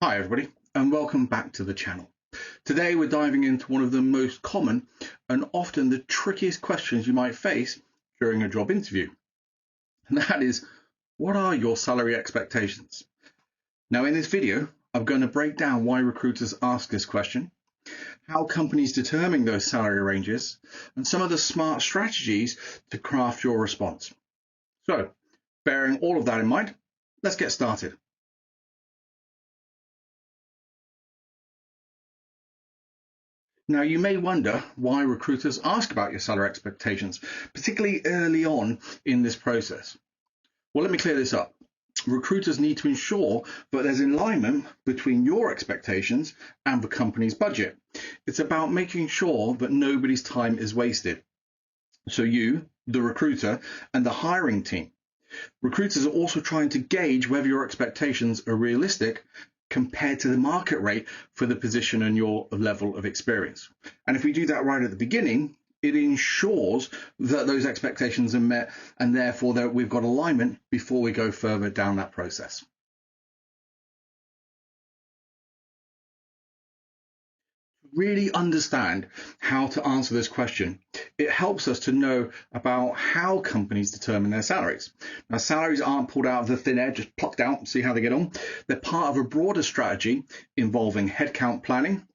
Hi everybody and welcome back to the channel. Today we're diving into one of the most common and often the trickiest questions you might face during a job interview. And that is, what are your salary expectations? Now in this video, I'm going to break down why recruiters ask this question, how companies determine those salary ranges, and some of the smart strategies to craft your response. So, bearing all of that in mind, let's get started. Now, you may wonder why recruiters ask about your salary expectations, particularly early on in this process. Well, let me clear this up. Recruiters need to ensure that there's alignment between your expectations and the company's budget. It's about making sure that nobody's time is wasted. So you, the recruiter, and the hiring team. Recruiters are also trying to gauge whether your expectations are realistic compared to the market rate for the position and your level of experience. And if we do that right at the beginning, it ensures that those expectations are met and therefore that we've got alignment before we go further down that process. Really understand how to answer this question, it helps us to know about how companies determine their salaries. Now, salaries aren't pulled out of the thin air, just plucked out and see how they get on. They're part of a broader strategy involving headcount planning,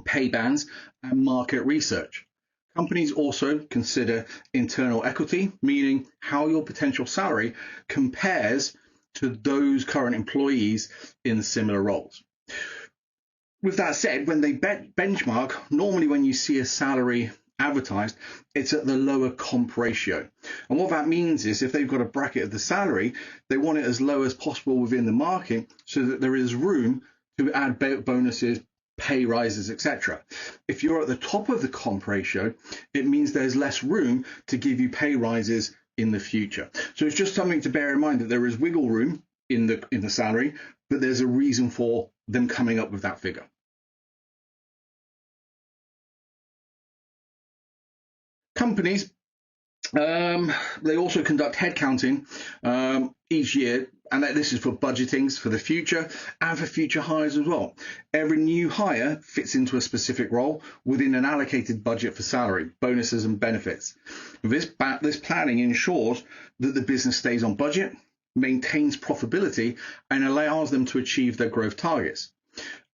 pay bands, and market research. Companies also consider internal equity, meaning how your potential salary compares to those current employees in similar roles. With that said, when they benchmark, normally when you see a salary advertised, it's at the lower comp ratio. And what that means is if they've got a bracket of the salary, they want it as low as possible within the market so that there is room to add bonuses, pay rises, etc. If you're at the top of the comp ratio, it means there's less room to give you pay rises in the future. So it's just something to bear in mind that there is wiggle room in the salary, but there's a reason for them coming up with that figure. Companies, they also conduct headcounting each year, and this is for budgetings for the future and for future hires as well. Every new hire fits into a specific role within an allocated budget for salary, bonuses and benefits. This planning ensures that the business stays on budget, maintains profitability, and allows them to achieve their growth targets.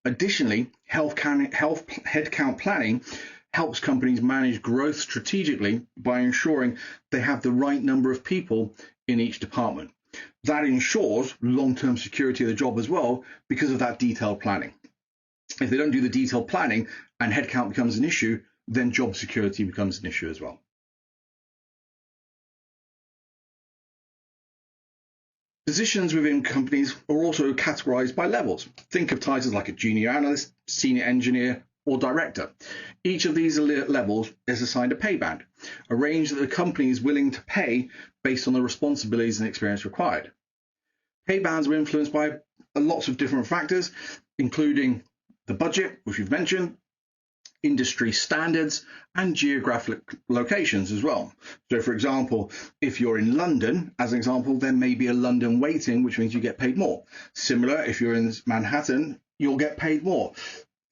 Additionally, headcount planning helps companies manage growth strategically by ensuring they have the right number of people in each department. That ensures long-term security of the job as well because of that detailed planning. If they don't do the detailed planning and headcount becomes an issue, then job security becomes an issue as well. Positions within companies are also categorized by levels. Think of titles like a junior analyst, senior engineer, or director. Each of these levels is assigned a pay band, a range that the company is willing to pay based on the responsibilities and experience required. Pay bands are influenced by lots of different factors, including the budget, which we've mentioned, industry standards, and geographic locations as well. So for example, if you're in London, as an example, there may be a London weighting, which means you get paid more. Similar, if you're in Manhattan, you'll get paid more.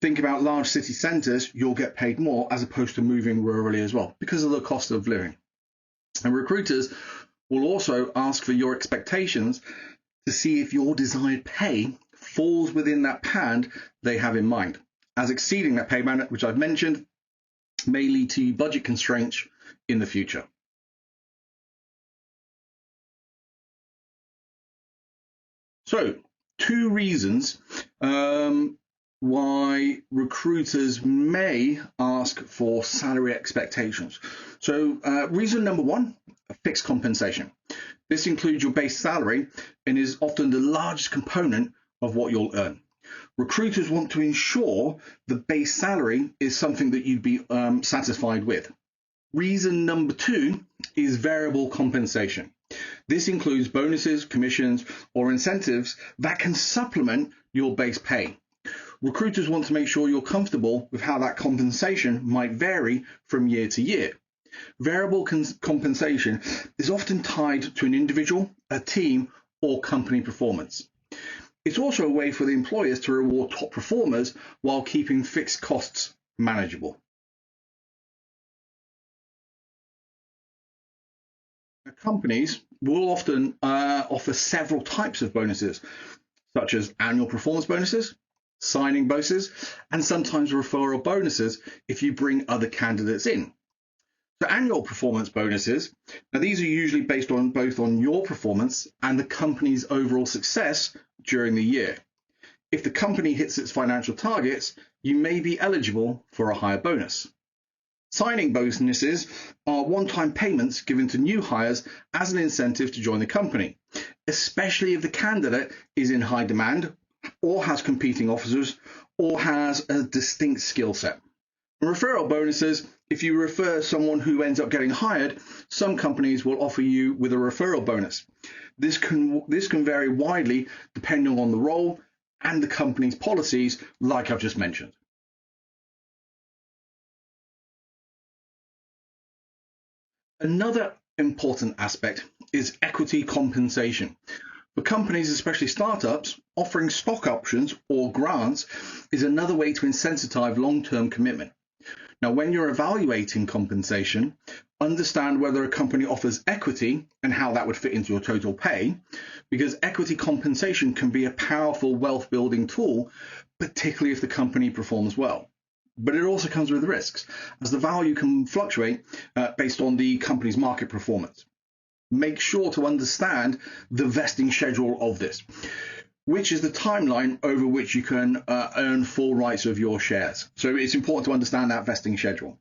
Think about large city centres, you'll get paid more as opposed to moving rurally as well because of the cost of living. And recruiters will also ask for your expectations to see if your desired pay falls within that band they have in mind, as exceeding that pay band, which I've mentioned, may lead to budget constraints in the future. So, two reasons why recruiters may ask for salary expectations. So reason number one, fixed compensation. This includes your base salary and is often the largest component of what you'll earn. Recruiters want to ensure the base salary is something that you'd be satisfied with. Reason number two is variable compensation. This includes bonuses, commissions, or incentives that can supplement your base pay. Recruiters want to make sure you're comfortable with how that compensation might vary from year to year. Variable compensation is often tied to an individual, a team, or company performance. It's also a way for the employers to reward top performers while keeping fixed costs manageable. Companies will often offer several types of bonuses, such as annual performance bonuses, signing bonuses, and sometimes referral bonuses if you bring other candidates in. So annual performance bonuses, now these are usually based on both on your performance and the company's overall success during the year. If the company hits its financial targets, you may be eligible for a higher bonus. Signing bonuses are one-time payments given to new hires as an incentive to join the company, especially if the candidate is in high demand or has competing offers or has a distinct skill set. Referral bonuses, if you refer someone who ends up getting hired, some companies will offer you with a referral bonus. This can vary widely depending on the role and the company's policies, like I've just mentioned. Another important aspect is equity compensation. For companies, especially startups, offering stock options or grants is another way to incentivize long-term commitment. Now, when you're evaluating compensation, understand whether a company offers equity and how that would fit into your total pay, because equity compensation can be a powerful wealth building tool, particularly if the company performs well. But it also comes with risks, as the value can fluctuate based on the company's market performance. Make sure to understand the vesting schedule of this, which is the timeline over which you can earn full rights of your shares. So it's important to understand that vesting schedule.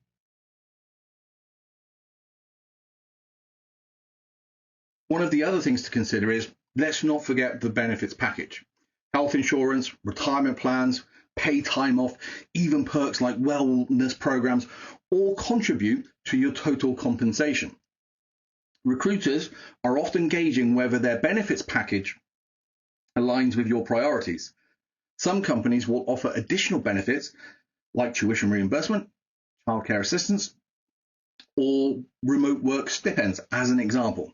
One of the other things to consider is, let's not forget the benefits package. Health insurance, retirement plans, pay time off, even perks like wellness programs, all contribute to your total compensation. Recruiters are often gauging whether their benefits package aligns with your priorities. Some companies will offer additional benefits like tuition reimbursement, childcare assistance, or remote work stipends, as an example.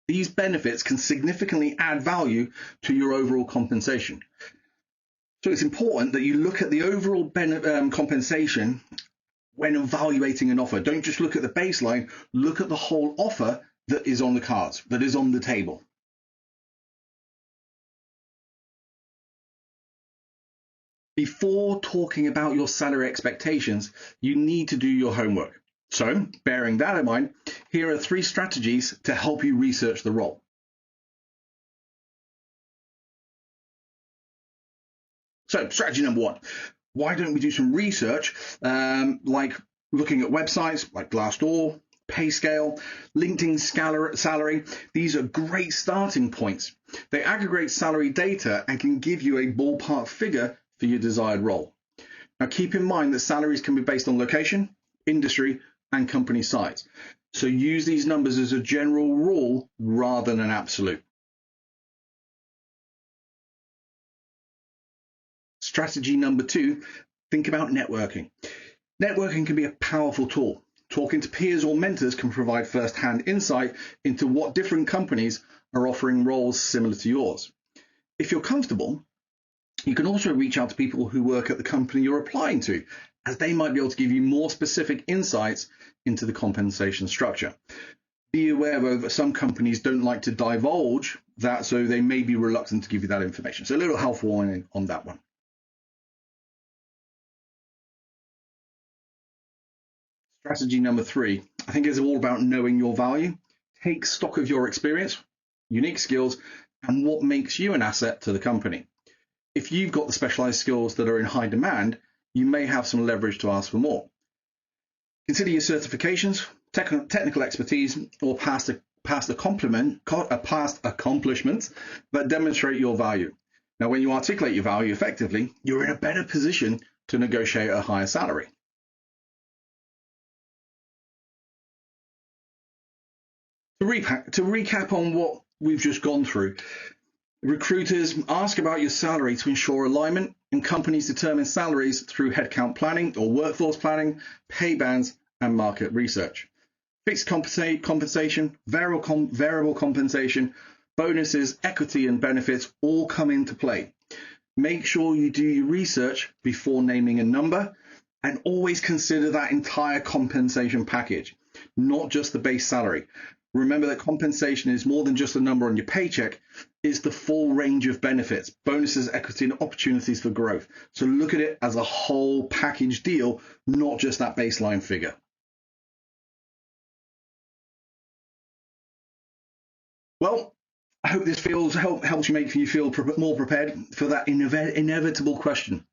These benefits can significantly add value to your overall compensation. So it's important that you look at the overall compensation when evaluating an offer. Don't just look at the baseline, look at the whole offer that is on the cards, that is on the table. Before talking about your salary expectations, you need to do your homework. So, bearing that in mind, here are 3 strategies to help you research the role. So, strategy number 1, why don't we do some research, like looking at websites like Glassdoor, PayScale, LinkedIn salary. These are great starting points. They aggregate salary data and can give you a ballpark figure for your desired role. Now, keep in mind that salaries can be based on location, industry, and company size. So use these numbers as a general rule rather than an absolute. Strategy number 2, think about networking. Networking can be a powerful tool. Talking to peers or mentors can provide first-hand insight into what different companies are offering roles similar to yours. If you're comfortable, you can also reach out to people who work at the company you're applying to, as they might be able to give you more specific insights into the compensation structure. Be aware, though, that some companies don't like to divulge that, so they may be reluctant to give you that information. So a little health warning on that one. Strategy number 3, I think is all about knowing your value. Take stock of your experience, unique skills, and what makes you an asset to the company. If you've got the specialized skills that are in high demand, you may have some leverage to ask for more. Consider your certifications, technical expertise, or past accomplishments that demonstrate your value. Now, when you articulate your value effectively, you're in a better position to negotiate a higher salary. To recap on what we've just gone through, recruiters ask about your salary to ensure alignment, and companies determine salaries through headcount planning or workforce planning, pay bands, and market research. Fixed compensation, variable compensation, bonuses, equity, and benefits all come into play. Make sure you do your research before naming a number, and always consider that entire compensation package, not just the base salary. Remember that compensation is more than just a number on your paycheck. It's the full range of benefits, bonuses, equity, and opportunities for growth. So look at it as a whole package deal, not just that baseline figure. Well, I hope this helps you feel more prepared for that inevitable question.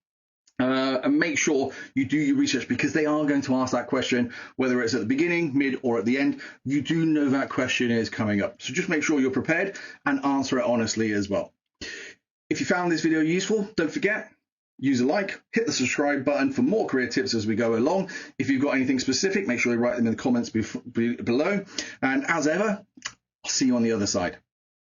And make sure you do your research, because they are going to ask that question, whether it's at the beginning, mid, or at the end. You do know that question is coming up. So just make sure you're prepared and answer it honestly as well. If you found this video useful, don't forget, use a like, hit the subscribe button for more career tips as we go along. If you've got anything specific, make sure you write them in the comments below. And as ever, I'll see you on the other side.